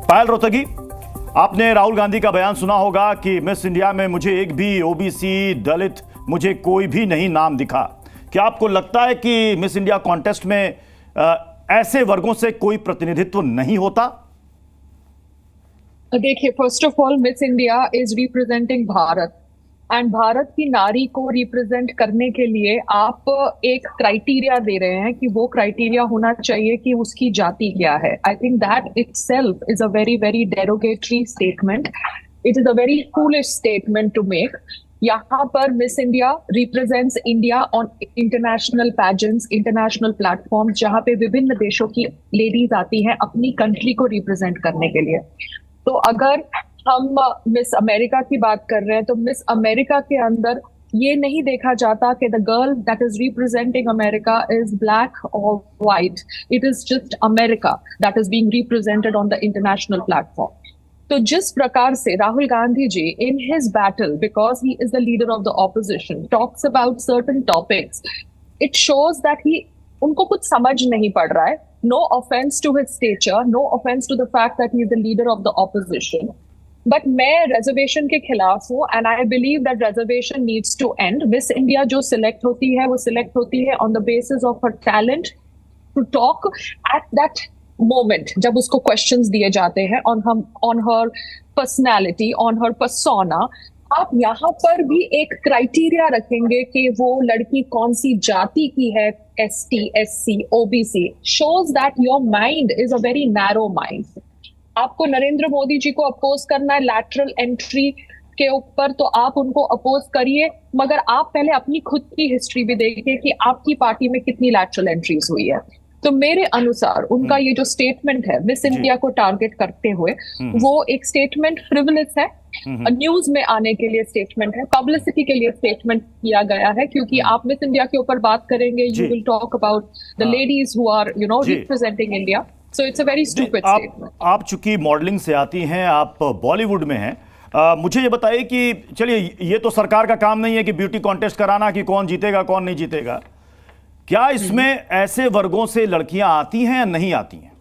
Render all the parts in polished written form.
पायल रोहतगी, आपने राहुल गांधी का बयान सुना होगा कि मिस इंडिया में मुझे एक भी ओबीसी, दलित, मुझे कोई भी नहीं नाम दिखा। क्या आपको लगता है कि मिस इंडिया कॉन्टेस्ट में ऐसे वर्गों से कोई प्रतिनिधित्व नहीं होता? देखिए, first of all miss India is representing Bharat, and Bharat की नारी को रिप्रेजेंट करने के लिए आप एक क्राइटेरिया दे रहे हैं कि वो क्राइटेरिया होना चाहिए कि उसकी जाति क्या है। I think that itself is a very very derogatory statement. It is a very foolish statement to make. यहाँ पर miss India represents India on international pageants, international platform, जहाँ पे विभिन्न देशों की लेडीज आती हैं अपनी कंट्री को रिप्रेजेंट करने के लिए। तो अगर हम मिस अमेरिका की बात कर रहे हैं तो मिस अमेरिका के अंदर ये नहीं देखा जाता कि the girl that is representing America is black और white. It is just America that is being represented on the international platform. तो जिस प्रकार से Rahul Gandhi ji in his battle, because he is the leader of the opposition, talks about certain topics, it shows that he उनको कुछ समझ नहीं पड़ रहा है। No offence to his stature, no offence to the fact that he is the leader of the opposition, but मैं reservation के खिलाफ हूं and I believe that reservation needs to end. Miss India जो सिलेक्ट होती है वो select होती है on the basis of her talent to talk at that moment, जब उसको क्वेश्चंस दिए जाते हैं on her personality, on her persona. आप यहाँ पर भी एक क्राइटेरिया रखेंगे कि वो लड़की कौन सी जाति की है, ST, SC, OBC, shows that your mind is a very narrow mind। आपको नरेंद्र मोदी जी को अपोज करना है लैटरल एंट्री के ऊपर, तो आप उनको अपोज करिए, मगर आप पहले अपनी खुद की हिस्ट्री भी देखिए कि आपकी पार्टी में कितनी लैटरल एंट्रीज हुई है। तो मेरे अनुसार उनका ये जो स्टेटमेंट है मिस इंडिया को टारगेट करते हुए, वो एक स्टेटमेंट फ्रिवलेस है, न्यूज में आने के लिए स्टेटमेंट है, पब्लिसिटी के लिए स्टेटमेंट किया गया है, क्योंकि आप मिस इंडिया के ऊपर बात करेंगे, you will talk about the ladies who are representing India. So it's a very stupid statement. आप चूंकि मॉडलिंग से आती हैं, आप बॉलीवुड में हैं, मुझे ये बताइए कि चलिए ये तो सरकार का काम नहीं है कि ब्यूटी कॉन्टेस्ट कराना कि कौन जीतेगा कौन नहीं जीतेगा, क्या इसमें ऐसे वर्गों से लड़कियां आती हैं या नहीं आती हैं?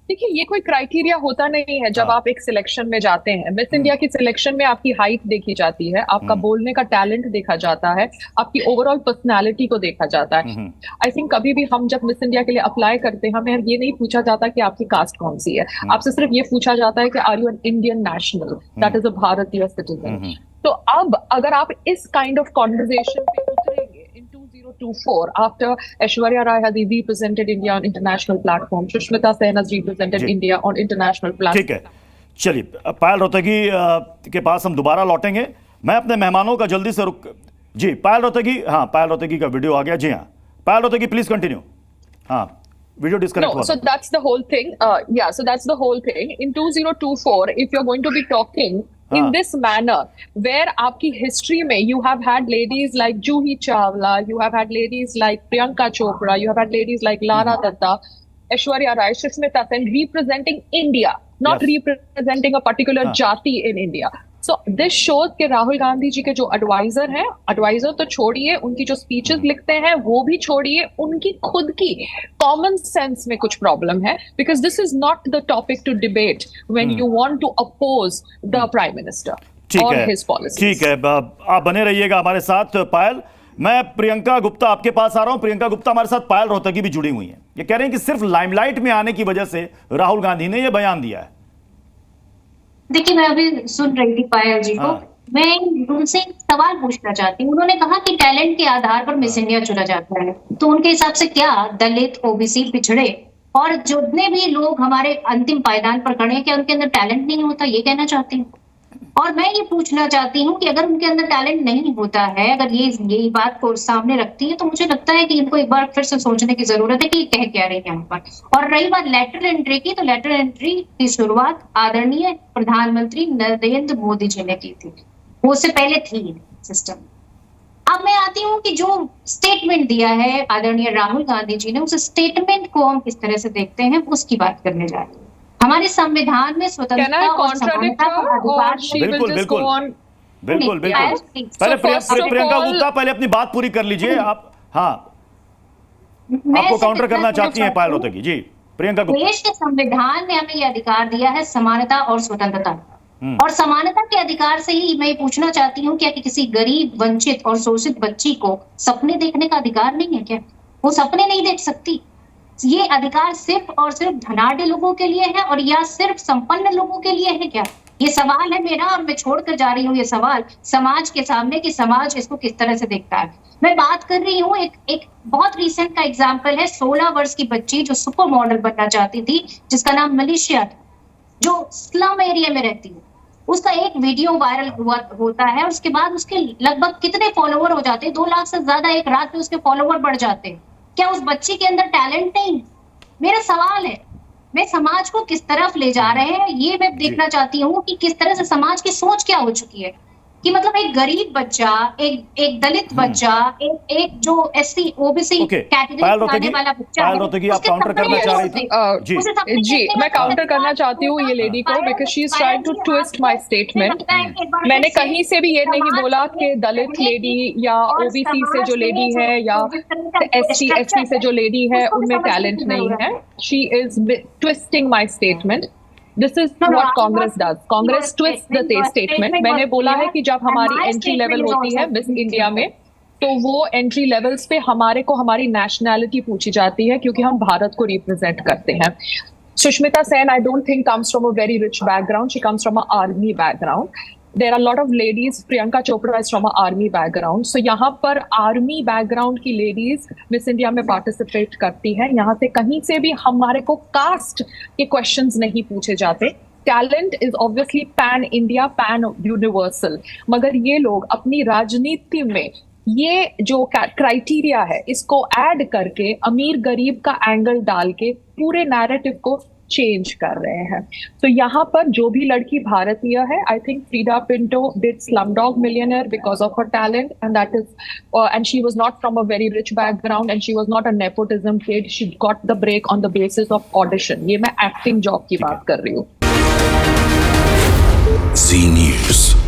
देखिए, ये कोई क्राइटेरिया होता नहीं है जब आप एक सिलेक्शन में जाते हैं। मिस इंडिया की सिलेक्शन में आपकी हाइट देखी जाती है, आपका बोलने का टैलेंट देखा जाता है, आपकी ओवरऑल पर्सनालिटी को देखा जाता है। आई थिंक कभी भी हम जब मिस इंडिया के लिए अप्लाई करते हैं, हमें ये नहीं पूछा जाता कि आपकी कास्ट कौन सी है, आपसे सिर्फ ये पूछा जाता है कि are you an Indian national, that is a भारतीय सिटीजन। तो अब अगर आप इस काइंड ऑफ कॉन्वर्सेशन पे उतरेंगे in 2024, after Aishwarya Rai has represented India on international platform, Sushmita Sen has represented India on international platform. ठीक है, चलिए पायल रोहतगी के पास हम दोबारा लौटेंगे। मैं अपने मेहमानों का जल्दी से रुक जी, पायल रोहतगी, हाँ पायल रोहतगी का वीडियो आ गया जी, हाँ पायल रोहतगी प्लीज कंटिन्यू। हाँ, वीडियो डिस्कनेक्ट हुआ। So that's the whole thing. So that's the whole thing. In 2024, if you're going to be talking in this manner, where आपकी हिस्ट्री में you have had ladies like Juhi Chawla, you have had ladies like Priyanka Chopra, you have had ladies like Lara Datta, Aishwarya Rai, Sushmita Sen, representing India, not representing a particular jati in India. So this shows कि राहुल गांधी जी के जो adviser हैं, adviser तो छोड़िए, उनकी जो speeches लिखते हैं वो भी छोड़िए, उनकी खुद की कॉमन सेंस में कुछ प्रॉब्लम है, because this is not the topic to debate when you want to oppose the prime minister और हिज पॉलिसीज। ठीक है, आप बने रहिएगा हमारे साथ। पायल, मैं प्रियंका गुप्ता आपके पास आ रहा हूं। प्रियंका गुप्ता हमारे साथ पायल रोहतगी भी जुड़ी हुई हैं। ये कह रहे हैं कि सिर्फ लाइमलाइट में आने की वजह से राहुल गांधी ने यह बयान दिया है। देखिए, मैं अभी सुन रही थी पायल जी को, मैं उनसे एक सवाल पूछना चाहती हूँ। उन्होंने कहा कि टैलेंट के आधार पर मिस इंडिया चुना जाता है, तो उनके हिसाब से क्या दलित, ओबीसी, पिछड़े और जितने भी लोग हमारे अंतिम पायदान पर खड़े हैं, क्या उनके अंदर टैलेंट नहीं होता? ये कहना चाहती हूँ। और मैं ये पूछना चाहती हूँ कि अगर उनके अंदर टैलेंट नहीं होता है, अगर यही बात को सामने रखती है, तो मुझे लगता है कि इनको एक बार फिर से सोचने की जरूरत है कि कह क्या रही है यहाँ पर। और रही बात लेटरल एंट्री की, तो लेटरल एंट्री की शुरुआत आदरणीय प्रधानमंत्री नरेंद्र मोदी जी ने की थी, वो उससे पहले थी सिस्टम। अब मैं आती हूँ कि जो स्टेटमेंट दिया है आदरणीय राहुल गांधी जी ने, उस स्टेटमेंट को हम किस तरह से देखते हैं, उसकी बात करने जा रहे हैं। हमारे संविधान में स्वतंत्रता और समानता का अधिकार। बिल्कुल बिल्कुल बिल्कुल बिल्कुल। पहले प्रियंका गुप्ता पहले अपनी बात पूरी कर लीजिए आप। हाँ, आपको काउंटर करना चाहती हैं पायल रोहतगी जी। प्रियंका गुप्ता। देश के संविधान ने हमें यह अधिकार दिया है समानता और स्वतंत्रता, और समानता के अधिकार से ही मैं पूछना चाहती हूँ क्या कि किसी गरीब, वंचित और शोषित बच्ची को सपने देखने का अधिकार नहीं है क्या? वो सपने नहीं देख सकती? ये अधिकार सिर्फ और सिर्फ धनाढ्य लोगों के लिए है और या सिर्फ संपन्न लोगों के लिए है क्या? ये सवाल है मेरा, और मैं छोड़कर जा रही हूँ ये सवाल समाज के सामने कि समाज इसको किस तरह से देखता है। मैं बात कर रही हूँ एक बहुत रिसेंट का एग्जाम्पल है, 16 वर्ष की बच्ची जो सुपर मॉडल बनना चाहती थी, जिसका नाम मलेशिया था, जो स्लम एरिया में रहती है। उसका एक वीडियो वायरल होता है, उसके बाद उसके लगभग कितने फॉलोवर हो जाते हैं, 2 लाख से ज्यादा एक रात में उसके फॉलोवर बढ़ जाते हैं। क्या उस बच्ची के अंदर टैलेंट नहीं? मेरा सवाल है, मैं समाज को किस तरफ ले जा रहे हैं ये मैं देखना चाहती हूँ कि किस तरह से समाज की सोच क्या हो चुकी है कि मतलब एक गरीब बच्चा, एक दलित बच्चा, एक जो एससी ओबीसी कैटेगरी में आने वाला बच्चा है, आप काउंटर करना चाह रही थी? जी, मैं काउंटर करना चाहती हूँ ये लेडी को, because she is trying to twist my statement. मैंने कहीं से भी ये नहीं बोला कि दलित लेडी या ओबीसी से जो लेडी है या एससी एसटी से जो लेडी है उनमें टैलेंट नहीं है। She is twisting my statement. This is what Congress does, Congress twist the statement. मैंने बोला है कि जब हमारी एंट्री लेवल होती है मिस इंडिया में, तो वो एंट्री लेवल्स पे हमारे को हमारी नेशनैलिटी पूछी जाती है क्योंकि हम भारत को रिप्रेजेंट करते हैं। Sushmita Sen, I don't think comes from a very rich background. She comes from an army background. There are a lot of ladies. Priyanka Chopra is from an army background. So यहाँ पर army background की ladies Miss India में participate करती हैं। यहाँ से कहीं से भी हमारे को caste के questions नहीं पूछे जाते। Talent is obviously pan India, pan universal. मगर ये लोग अपनी राजनीति में ये जो क्राइटेरिया है इसको ऐड करके अमीर गरीब का एंगल डाल के पूरे नैरेटिव को चेंज कर रहे हैं। तो यहाँ पर जो भी लड़की भारतीय है, I think Frieda Pinto did Slumdog Millionaire because of her talent, and that is and she was not from a very rich background and she was not a nepotism kid. She got the break on the basis of audition. ये मैं acting job की बात कर रही हूँ। Zee news.